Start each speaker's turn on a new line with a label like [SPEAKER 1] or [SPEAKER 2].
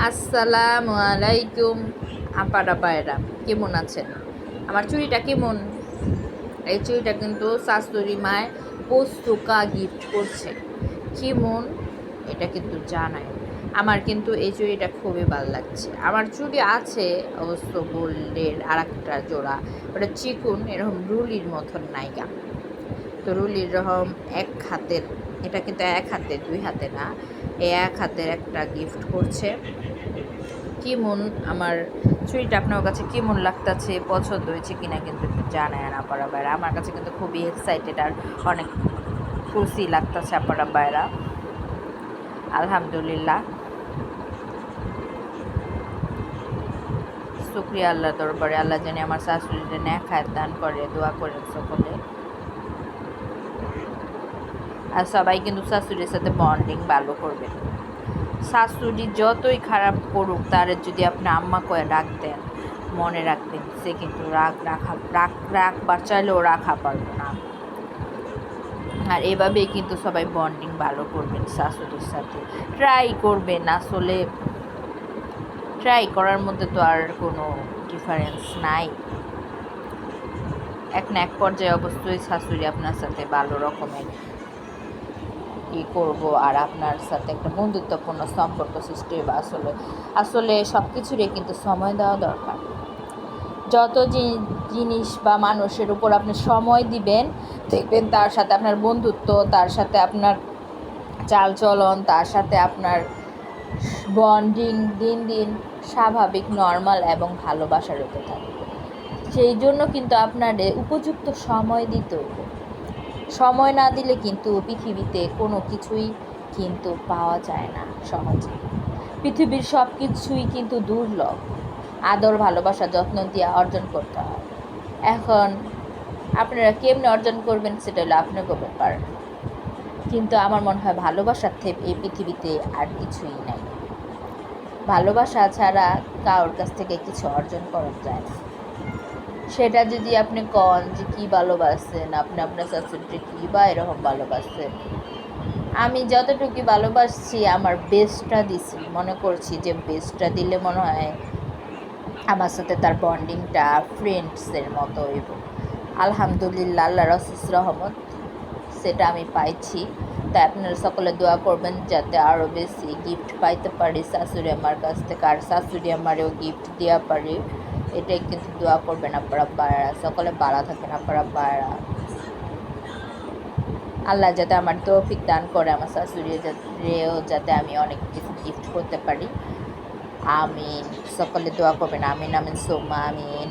[SPEAKER 1] আসসালামু আলাইকুম আপারা পায়রা, কেমন আছেন? আমার চুড়িটা কেমন? এই চুড়িটা কিন্তু শাশুড়ি মায় পোস্তকা গিফট করছে। কেমন এটা কিন্তু জানায়। আমার কিন্তু এই চুড়িটা খুবই ভালো লাগছে। আমার চুড়ি আছে অবশ্য গোল্ডের আর একটা জোড়া, ওটা চিকুন এরকম রুলির মতন নাইকা। তো রুলির রকম এক হাতের, এটা কিন্তু এক হাতের, দুই হাতে না, এই এক হাতের একটা গিফট করছে। কেমন আমার চুড়িটা আপনার কাছে কেমন লাগতেছে, পছন্দ হয়েছে কিনা কিন্তু একটু জানায় না আপারা বাইরা। আমার কাছে কিন্তু খুবই এক্সাইটেড আর অনেক খুশি লাগতেছে আপারা বাইরা। আলহামদুলিল্লাহ, শুক্রিয়া আল্লাহ দরবারে। আল্লাহ জানি আমার শাশুড়িটা ন্যাক হায়াত দান করে, দোয়া করেন সকলে। আর সবাই কিন্তু শাশুড়ির সাথে বন্ডিং ভালো করবেন। শাশুড়ি যতই খারাপ করুক, তার যদি আপনি আম্মা কয়ে ডাক দেন, মনে রাখবেন সে কিন্তু রাখবার চাইলেও রাখা পারবে না। আর এভাবেই কিন্তু সবাই বন্ডিং ভালো করবেন শাশুড়ির সাথে, ট্রাই করবেন। আসলে ট্রাই করার মধ্যে তো আর কোনো ডিফারেন্স নাই। এক না এক পর্যায়ে অবশ্যই শাশুড়ি আপনার সাথে ভালো রকমের করব, আর আপনার সাথে একটা বন্ধুত্বপূর্ণ সম্পর্ক সৃষ্টি হবে। আসলে সব কিছুরই কিন্তু সময় দেওয়া দরকার। যত জিনিস বা মানুষের উপর আপনি সময় দিবেন, দেখবেন তার সাথে আপনার বন্ধুত্ব, তার সাথে আপনার চালচলন, তার সাথে আপনার বন্ডিং দিন দিন স্বাভাবিক, নর্মাল এবং ভালোবাসার হতে থাকবে। সেই জন্য কিন্তু আপনার উপযুক্ত সময় দিতে হবে। সময় না দিলে কিন্তু পৃথিবীতে কোনো কিছুই কিন্তু পাওয়া যায় না সহজে। পৃথিবীর সব কিছুই কিন্তু দুর্লভ। আদর, ভালোবাসা, যত্ন দিয়ে অর্জন করতে হয়। এখন আপনারা কেমনে অর্জন করবেন সেটা হলো আপনাকে ব্যাপার। কিন্তু আমার মনে হয় ভালোবাসার থেকে এই পৃথিবীতে আর কিছুই নাই। ভালোবাসা ছাড়া কারোর কাছ থেকে কিছু অর্জন করা যায় না। সেটা যদি আপনি কন যে কী ভালোবাসেন, আপনি আপনার শাশুড়িকে কী বা এরকম ভালোবাসেন, আমি যতটুকু ভালোবাসছি আমার বেস্টটা দিছি, মনে করছি যে বেস্টটা দিলে মনে হয় আমার সাথে তার বন্ডিংটা ফ্রেন্ডসের মতো হইব। আলহামদুলিল্লাহ, আল্লাহর অশেষ রহমত সেটা আমি পাইছি। তাই আপনারা সকলে দোয়া করবেন যাতে আরও বেশি গিফট পাইতে পারি শাশুড়ি আমার কাছ থেকে, আর শাশুড়ি আমারও গিফট দেওয়া পারি। এটাই কিন্তু দোয়া করবেন আপনারা বাড়া, সকলে বাড়া থাকেন আপনারা বাড়া। আল্লাহ যাতে আমার তৌফিক দান করে, আমার শাশুড়িও যাতে আমি অনেক কিছু গিফট করতে পারি। আমিন। সকলে দোয়া করবেন। আমিন আমিন সোম্মা আমিন।